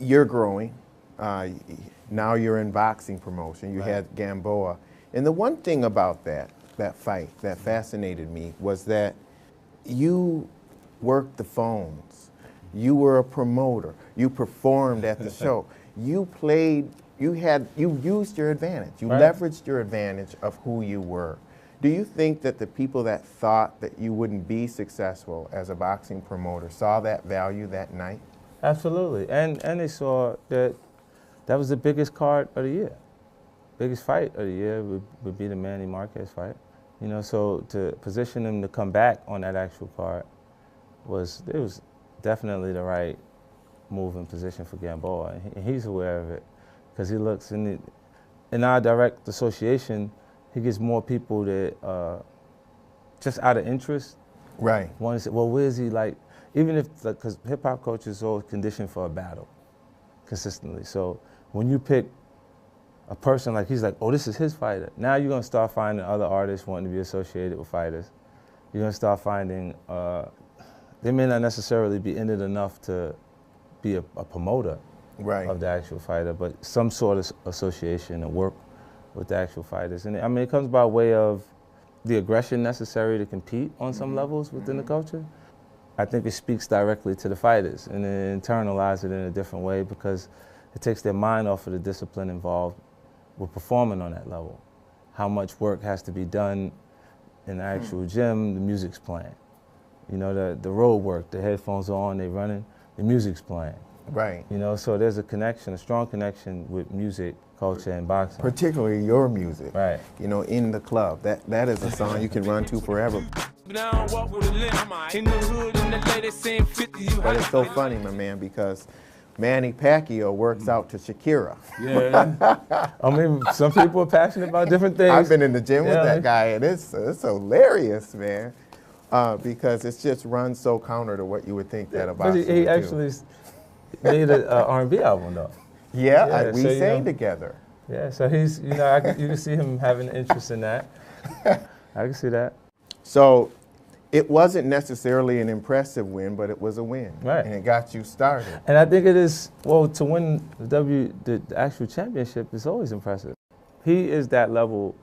you're growing. Now you're in boxing promotion. You had Gamboa. And the one thing about that fight that fascinated me was that you worked the phones. You were a promoter. You performed at the show. You played, you used your advantage. You leveraged your advantage of who you were. Do you think that the people that thought that you wouldn't be successful as a boxing promoter saw that value that night? Absolutely. And they saw that that was the biggest card of the year. Biggest fight of the year would be the Manny Marquez fight. You know, so to position him to come back on that actual card was definitely the right move and position for Gamboa. And he's aware of it because he looks in our direct association, he gets more people that just out of interest. Right. Want to say, well, where is he like? Even if, because hip hop coaches are always conditioned for a battle consistently. So when you pick a person like, he's like, oh, this is his fighter. Now you're gonna start finding other artists wanting to be associated with fighters. You're gonna start finding, they may not necessarily be in it enough to be a promoter of the actual fighter, but some sort of association and work with the actual fighters. And I mean, it comes by way of the aggression necessary to compete on some levels within the culture. I think it speaks directly to the fighters and then internalize it in a different way because it takes their mind off of the discipline involved with performing on that level. How much work has to be done in the actual gym, the music's playing. You know, the road work, the headphones are on, they're running, the music's playing. Right. You know, so there's a connection, a strong connection with music, culture, and boxing. Particularly your music. Right. You know, In the Club. That is a song you can run to forever. But it's so funny, my man, because Manny Pacquiao works out to Shakira. Yeah. I mean, some people are passionate about different things. I've been in the gym with that guy, and it's hilarious, man, because it's just runs so counter to what you would think that a boxer would do. He actually made an R&B album, though. Yeah, we so, sang together. Yeah, so he's, you know, you can see him having an interest in that. I can see that. So it wasn't necessarily an impressive win, but it was a win. Right. And it got you started. And I think it is, well, to win the actual championship is always impressive. He is that level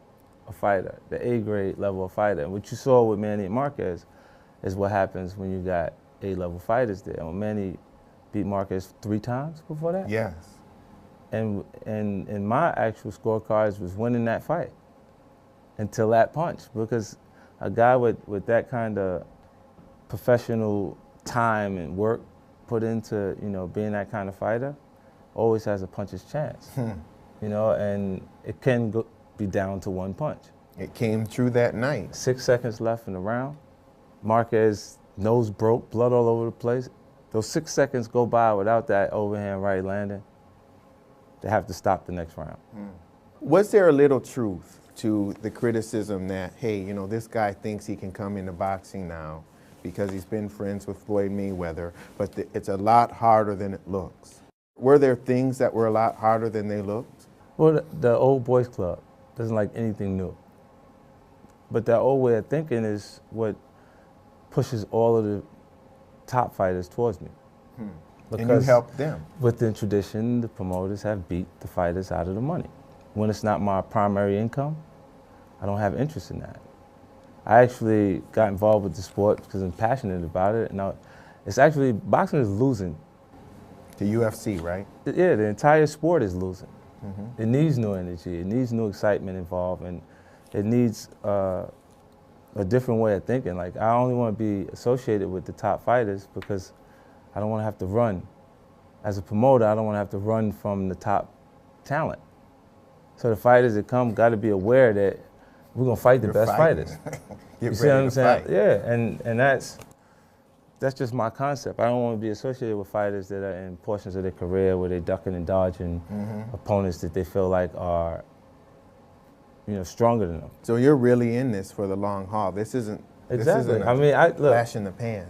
of fighter, the A-grade level of fighter. And what you saw with Manny Marquez is what happens when you got A-level fighters there. When Manny beat Marquez 3 times before that. Yes. And my actual scorecards was winning that fight until that punch, because a guy with that kind of professional time and work put into, you know, being that kind of fighter always has a puncher's chance. You know, and it can be down to 1 punch. It came true that night. 6 seconds left in the round. Marquez nose broke, blood all over the place. Those 6 seconds go by without that overhand right landing. They have to stop the next round. Was there a little truth to the criticism that, hey, you know, this guy thinks he can come into boxing now because he's been friends with Floyd Mayweather, but it's a lot harder than it looks? Were there things that were a lot harder than they looked? Well, the old boys club doesn't like anything new. But that old way of thinking is what pushes all of the top fighters towards me. And you helped them. Within tradition, the promoters have beat the fighters out of the money. When it's not my primary income, I don't have interest in that. I actually got involved with the sport because I'm passionate about it. And it's actually, boxing is losing. The UFC, right? Yeah, the entire sport is losing. It needs new energy, it needs new excitement involved, and it needs a different way of thinking. Like, I only want to be associated with the top fighters because I don't want to have to run. As a promoter, I don't want to have to run from the top talent. So the fighters that come got to be aware that we're going to fight the best fighters. You see what I'm saying? Yeah, and that's just my concept. I don't want to be associated with fighters that are in portions of their career where they're ducking and dodging opponents that they feel like are, you know, stronger than them. So you're really in this for the long haul. This isn't look, flash in the pan.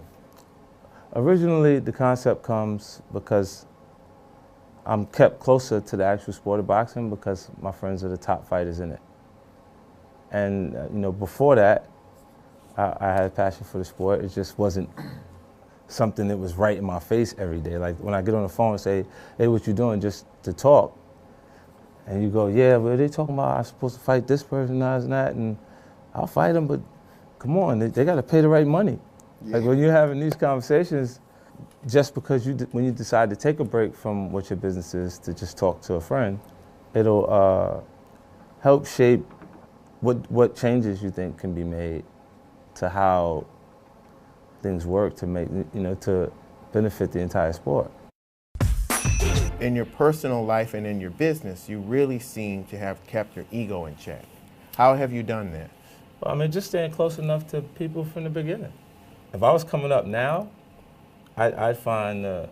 Originally, the concept comes because I'm kept closer to the actual sport of boxing because my friends are the top fighters in it. And you know, before that, I had a passion for the sport. It just wasn't something that was right in my face every day. Like when I get on the phone and say, hey, what you doing, just to talk, and you go, yeah, but they talking about I'm supposed to fight this person, and that, and I'll fight them, but come on, they got to pay the right money. Yeah. Like when you're having these conversations, just because when you decide to take a break from what your business is to just talk to a friend, it'll help shape what changes you think can be made to how things work to make, to benefit the entire sport. In your personal life and in your business, you really seem to have kept your ego in check. How have you done that? Well, I mean, just staying close enough to people from the beginning. If I was coming up now, I'd find the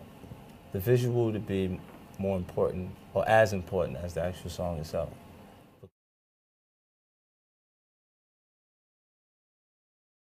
visual to be more important or as important as the actual song itself.